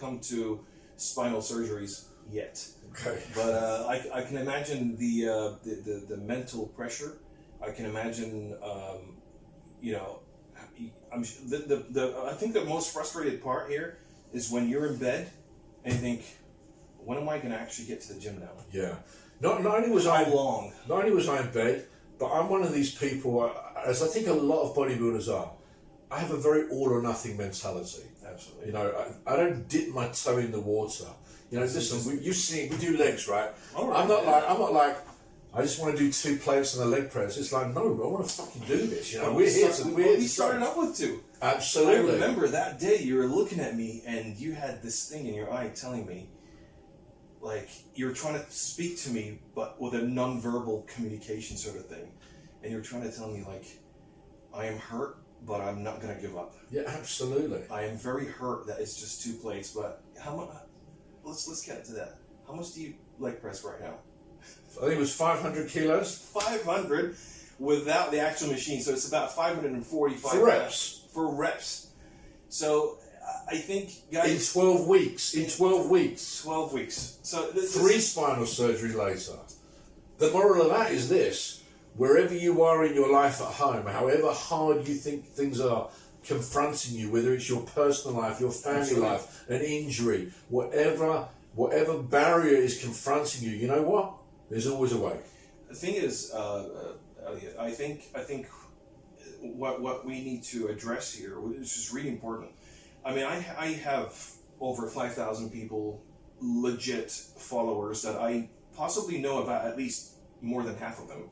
come to spinal surgeries yet. Okay. But I can imagine the mental pressure. I can imagine, you know, I think the most frustrated part here is when you're in bed and you think, when am I going to actually get to the gym now? Yeah. Not only was I in bed, but I'm one of these people, as I think a lot of bodybuilders are. I have a very all or nothing mentality. Absolutely. You know, I don't dip my toe in the water. You know, listen, you see, we do legs, right? I'm not like, I just want to do 2 plates and a leg press. It's like, no, I want to fucking do this. You know, we started off with 2. Absolutely. I remember that day you were looking at me and you had this thing in your eye telling me, like, you were trying to speak to me, but with a non-verbal communication sort of thing. And you were trying to tell me, like, I am hurt, but I'm not going to give up. Yeah, absolutely. I am very hurt that it's just 2 plates, but how much? Let's get into that. How much do you leg press right now? I think it was 500 kilos. 500 without the actual machine, so it's about 545 for reps. For reps. So I think, guys, in 12 weeks. In 12 weeks. 12 weeks. So 3 spinal surgery later. The moral of that is this: wherever you are in your life at home, however hard you think things are confronting you, whether it's your personal life, your family life, an injury, whatever barrier is confronting you, you know what? There's always a way. The thing is, Elliot, I think what we need to address here, which is really important. I mean, I have over 5,000 people, legit followers that I possibly know about at least more than half of them.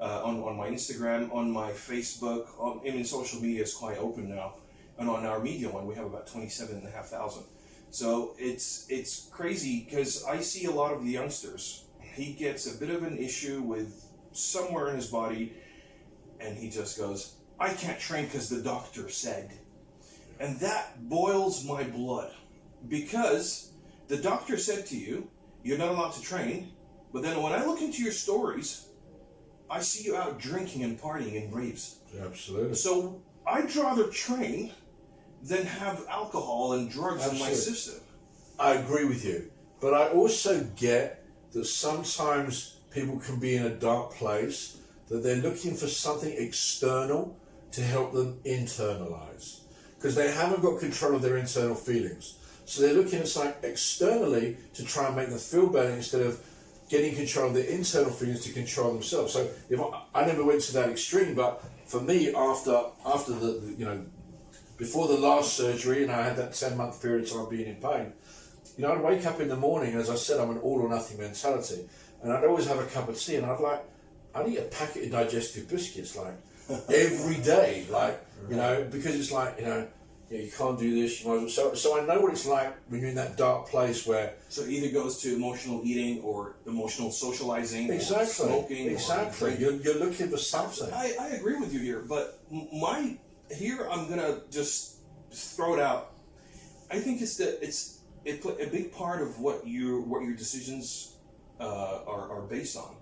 On my Instagram, on my Facebook, even social media is quite open now. And on our media one, we have about 27,500. So it's crazy because I see a lot of the youngsters. He gets a bit of an issue with somewhere in his body and he just goes, I can't train because the doctor said. And that boils my blood because the doctor said to you, you're not allowed to train. But then when I look into your stories, I see you out drinking and partying in raves. Yeah, absolutely. So I'd rather train than have alcohol and drugs in my system. I agree with you. But I also get that sometimes people can be in a dark place, that they're looking for something external to help them internalize. Because they haven't got control of their internal feelings. So they're looking at something externally to try and make them feel better instead of getting control of their internal feelings to control themselves. So if I never went to that extreme, but for me, after the you know, before the last surgery, and I had that 10-month period of time being in pain, you know, I'd wake up in the morning, as I said, I'm an all or nothing mentality, and I'd always have a cup of tea, and I'd eat a packet of digestive biscuits, like, every day, like, you know, because it's like, you know, yeah, you can't do this, you might as well. So I know what it's like when you're in that dark place where... So it either goes to emotional eating or emotional socializing, exactly, or smoking. Exactly, you're looking for something. I agree with you here, but I'm going to just throw it out. I think it's a big part of what your decisions are based on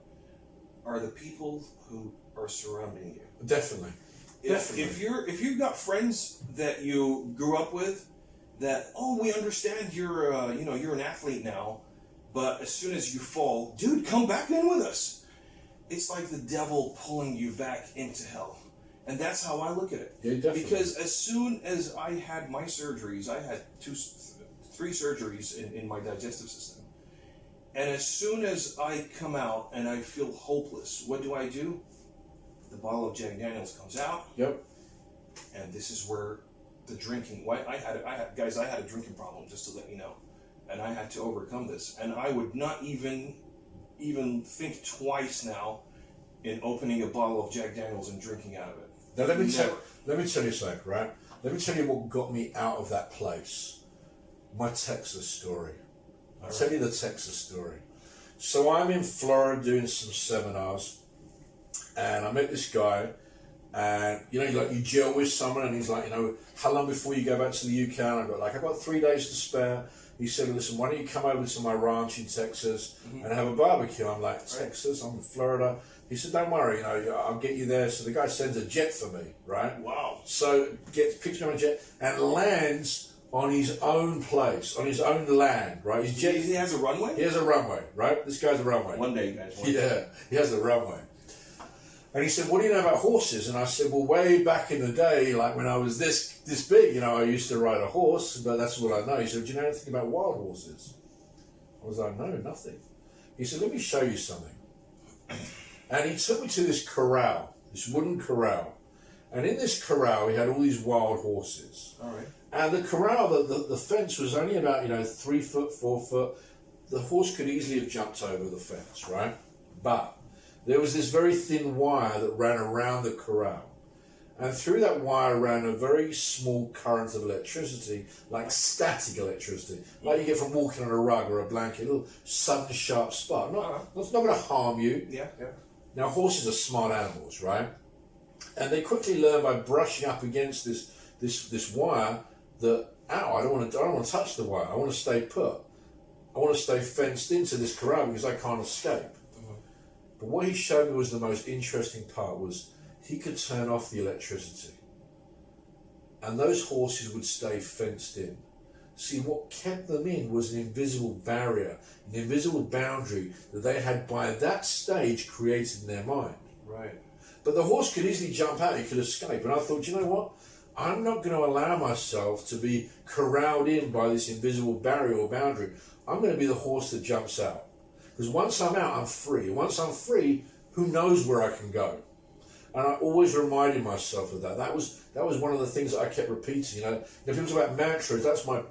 are the people who are surrounding you. Definitely. If you've got friends that you grew up with, that we understand you're an athlete now, but as soon as you fall, dude, come back in with us. It's like the devil pulling you back into hell, and that's how I look at it. Yeah, definitely. Because as soon as I had my surgeries, I had 3 surgeries in my digestive system, and as soon as I come out and I feel hopeless, what do? The bottle of Jack Daniels comes out. Yep. And this is where the drinking. I had a drinking problem, just to let you know, and I had to overcome this. And I would not even think twice now in opening a bottle of Jack Daniels and drinking out of it. Now let me tell you something, right? Let me tell you what got me out of that place. My Texas story. I'll tell you the Texas story. So I'm in Florida doing some seminars. And I met this guy, and you gel with someone, and he's like, you know, how long before you go back to the UK? And I've got 3 days to spare. He said, listen, why don't you come over to my ranch in Texas and have a barbecue? I'm like, Texas? I'm in Florida. He said, don't worry, you know, I'll get you there. So the guy sends a jet for me, right? Wow. So picks me on a jet and lands on his own place, on his own land, right? He has a runway? He has a runway, right? This guy's a runway. One day, guys. One day. Yeah, he has a runway. And he said, what do you know about horses? And I said, well, way back in the day, like when I was this big, you know, I used to ride a horse, but that's what I know. He said, do you know anything about wild horses? I was like, no, nothing. He said, let me show you something. And he took me to this corral, this wooden corral. And in this corral, he had all these wild horses. All right. And the corral, the fence was only about, 3 foot, 4 foot. The horse could easily have jumped over the fence, right? But there was this very thin wire that ran around the corral. And through that wire ran a very small current of electricity, like static electricity, like you get from walking on a rug or a blanket, a little sudden sharp spark. It's not going to harm you. Yeah. Now, horses are smart animals, right? And they quickly learn by brushing up against this wire that, I don't want to touch the wire. I want to stay put. I want to stay fenced into this corral because I can't escape. But what he showed me was the most interesting part was he could turn off the electricity. And those horses would stay fenced in. See, what kept them in was an invisible barrier, an invisible boundary that they had by that stage created in their mind. Right. But the horse could easily jump out, he could escape. And I thought, you know what? I'm not going to allow myself to be corralled in by this invisible barrier or boundary. I'm going to be the horse that jumps out. Because once I'm out, I'm free. Once I'm free, who knows where I can go? And I always reminded myself of that. That was one of the things that I kept repeating. People talk about mantras. That's my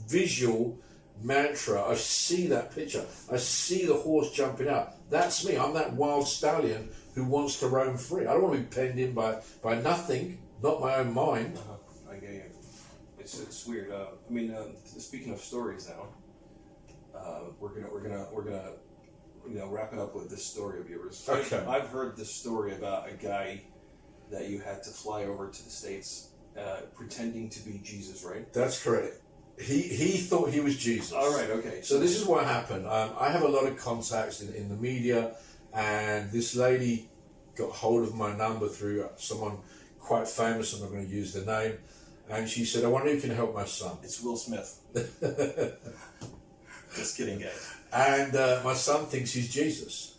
visual mantra. I see that picture. I see the horse jumping out. That's me. I'm that wild stallion who wants to roam free. I don't want to be penned in by nothing, not my own mind. I get you. It's weird. Speaking of stories now, we're gonna wrap it up with this story of yours. Okay. I've heard this story about a guy that you had to fly over to the States pretending to be Jesus, right? That's correct. He thought he was Jesus. All right, okay. So this is what happened. I have a lot of contacts in the media, and this lady got hold of my number through someone quite famous. I'm not going to use the name. And she said, I wonder if you can help my son. It's Will Smith. Just kidding, guys. And my son thinks he's Jesus.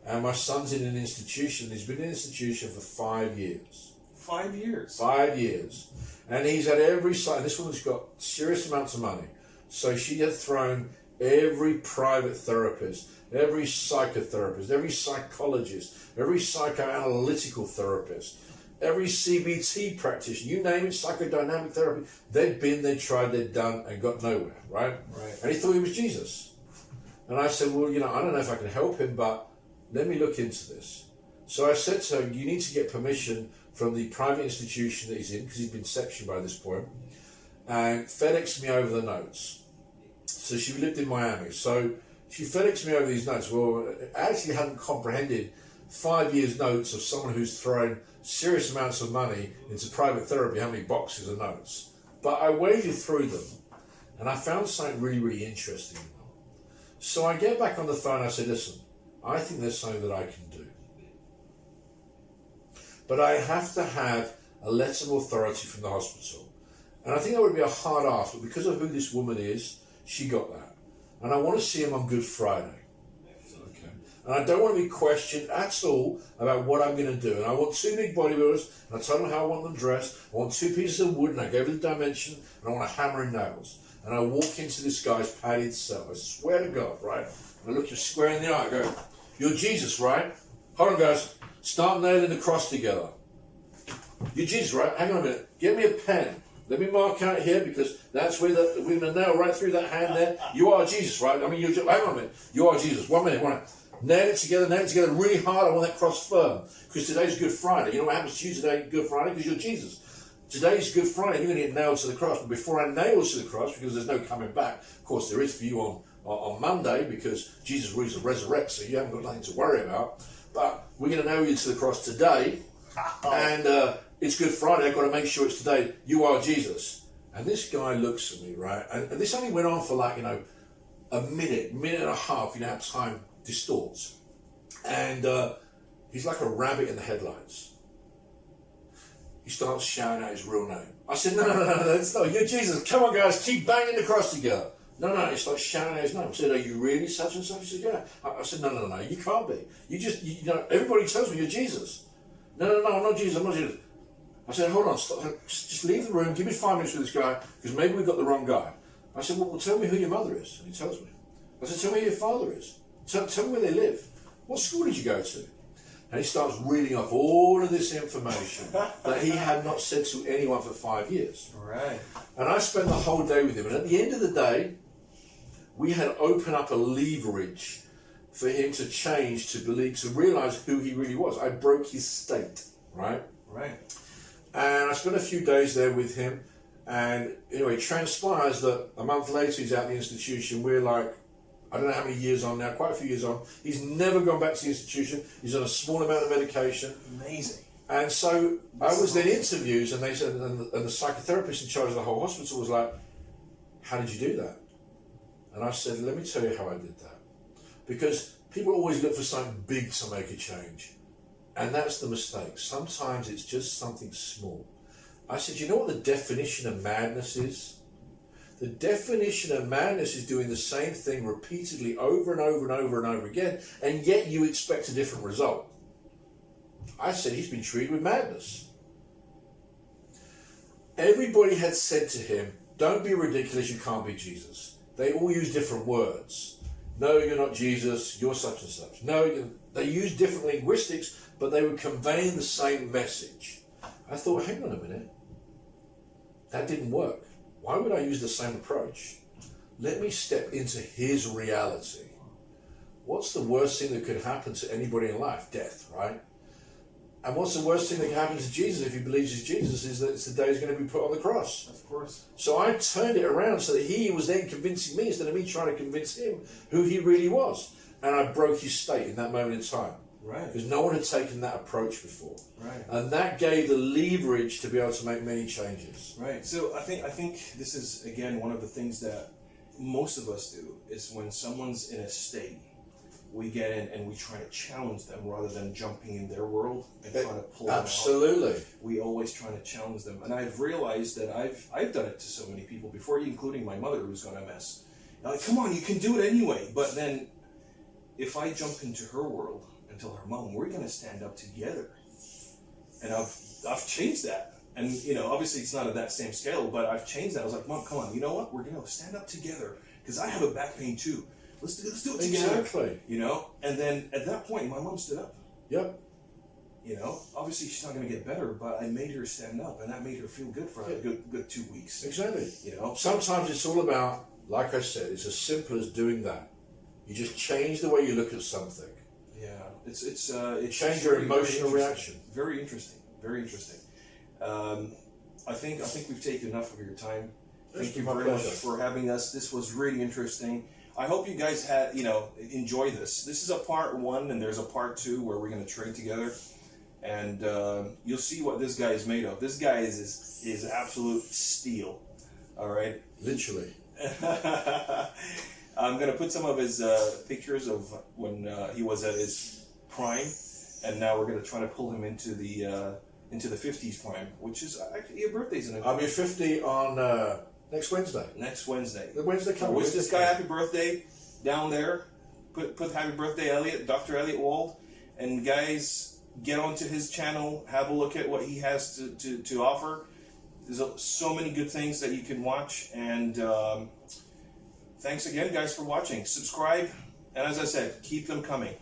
And my son's in an institution. He's been in an institution for 5 years. 5 years? 5 years. And he's had every site. This woman's got serious amounts of money. So she had thrown every private therapist, every psychotherapist, every psychologist, every psychoanalytical therapist, every CBT practitioner, you name it, psychodynamic therapy. They'd tried, they'd done, and got nowhere, right? Right. And he thought he was Jesus. And I said, well, I don't know if I can help him, but let me look into this. So I said to her, you need to get permission from the private institution that he's in, because he's been sectioned by this point, and FedEx me over the notes. So she lived in Miami. So she FedExed me over these notes. Well, I actually hadn't comprehended 5 years' notes of someone who's thrown serious amounts of money into private therapy, how many boxes of notes. But I waded through them, and I found something really, really interesting in them. So I get back on the phone, I said, listen, I think there's something that I can do. But I have to have a letter of authority from the hospital. And I think that would be a hard ask, but because of who this woman is, she got that. And I want to see him on Good Friday. Okay. And I don't want to be questioned at all about what I'm going to do. And I want 2 big bodybuilders, and I told them how I want them dressed. I want 2 pieces of wood, and I gave them the dimension, and I want a hammer and nails. And I walk into this guy's padded cell. I swear to God, right? And I look you square in the eye. I go, you're Jesus, right? Hold on, guys. Start nailing the cross together. You're Jesus, right? Hang on a minute. Get me a pen. Let me mark out here, because that's where we're going to nail right through that hand there. You are Jesus, right? I mean, hang on a minute. You are Jesus. 1 minute, 1 minute. Nail it together really hard. I want that cross firm. Because today's Good Friday. You know what happens to you today, Good Friday? Because you're Jesus. Today's Good Friday, you're going to get nailed to the cross. But before I nail you to the cross, because there's no coming back, of course there is for you on Monday, because Jesus resurrects, so you haven't got nothing to worry about. But we're going to nail you to the cross today, and it's Good Friday. I've got to make sure it's today. You are Jesus. And this guy looks at me, right? And this only went on for like, a minute and a half, how time distorts. And he's like a rabbit in the headlights. He starts shouting out his real name. I said, no, that's not, you're Jesus. Come on, guys, keep banging the cross together. No, he starts shouting out his name. I said, are you really such and such? He said, yeah. I said, no, you can't be. You know, everybody tells me you're Jesus. No, I'm not Jesus, I'm not Jesus. I said, hold on, stop, just leave the room, give me 5 minutes with this guy, because maybe we've got the wrong guy. I said, well, tell me who your mother is. And he tells me. I said, tell me who your father is. Tell me where they live. What school did you go to? And he starts reading off all of this information that he had not said to anyone for 5 years. Right. And I spent the whole day with him. And at the end of the day, we had opened up a leverage for him to change, to believe, to realize who he really was. I broke his state, right? Right. And I spent a few days there with him. And anyway, it transpires that a month later he's out of the institution. We're like, I don't know how many years on now, quite a few years on. He's never gone back to the institution. He's on a small amount of medication. Amazing. And so I was then interviews, and they said, and the psychotherapist in charge of the whole hospital was like, how did you do that? And I said, let me tell you how I did that. Because people always look for something big to make a change. And that's the mistake. Sometimes it's just something small. I said, you know what the definition of madness is? The definition of madness is doing the same thing repeatedly over and over and over and over again, and yet you expect a different result. I said, he's been treated with madness. Everybody had said to him, don't be ridiculous, you can't be Jesus. They all use different words. No, you're not Jesus, you're such and such. No, they use different linguistics, but they were conveying the same message. I thought, hang on a minute. That didn't work. Why would I use the same approach? Let me step into his reality. What's the worst thing that could happen to anybody in life? Death, right? And what's the worst thing that can happen to Jesus if he believes he's Jesus is that it's the day he's going to be put on the cross. Of course. So I turned it around so that he was then convincing me instead of me trying to convince him who he really was. And I broke his state in that moment in time. Right. Because no one had taken that approach before. Right. And that gave the leverage to be able to make many changes. Right. So I think this is, again, one of the things that most of us do is when someone's in a state, we get in and we try to challenge them rather than jumping in their world and trying to pull them out. Absolutely. We always trying to challenge them. And I've realized that I've done it to so many people before, including my mother who's got MS. I'm like, come on, you can do it anyway. But then if I jump into her world and tell her, Mom, we're going to stand up together. And I've changed that. And, obviously it's not at that same scale, but I've changed that. I was like, Mom, come on, you know what? We're going to stand up together because I have a back pain too. Let's do it together. Exactly. And then at that point, my mom stood up. Yep. Obviously she's not going to get better, but I made her stand up, and that made her feel good for a good 2 weeks. Exactly. Sometimes it's all about, like I said, it's as simple as doing that. You just change the way you look at something. Yeah, it's change your emotional reaction. Very interesting. Very interesting. I think we've taken enough of your time. Thank you very much for having us. This was really interesting. I hope you guys enjoy this. This is a part 1, and there's a part 2 where we're going to train together, and you'll see what this guy is made of. This guy is absolute steel. All right, literally. I'm going to put some of his pictures of when he was at his prime, and now we're going to try to pull him into the 50s prime, which is actually your birthday's in it. I'll be 50 on. Next Wednesday. Next Wednesday. The Wednesday coming. Wish this guy happy birthday down there. Put happy birthday, Elliot, Dr. Elliot Wald. And guys, get onto his channel. Have a look at what he has to offer. There's so many good things that you can watch. And thanks again, guys, for watching. Subscribe. And as I said, keep them coming.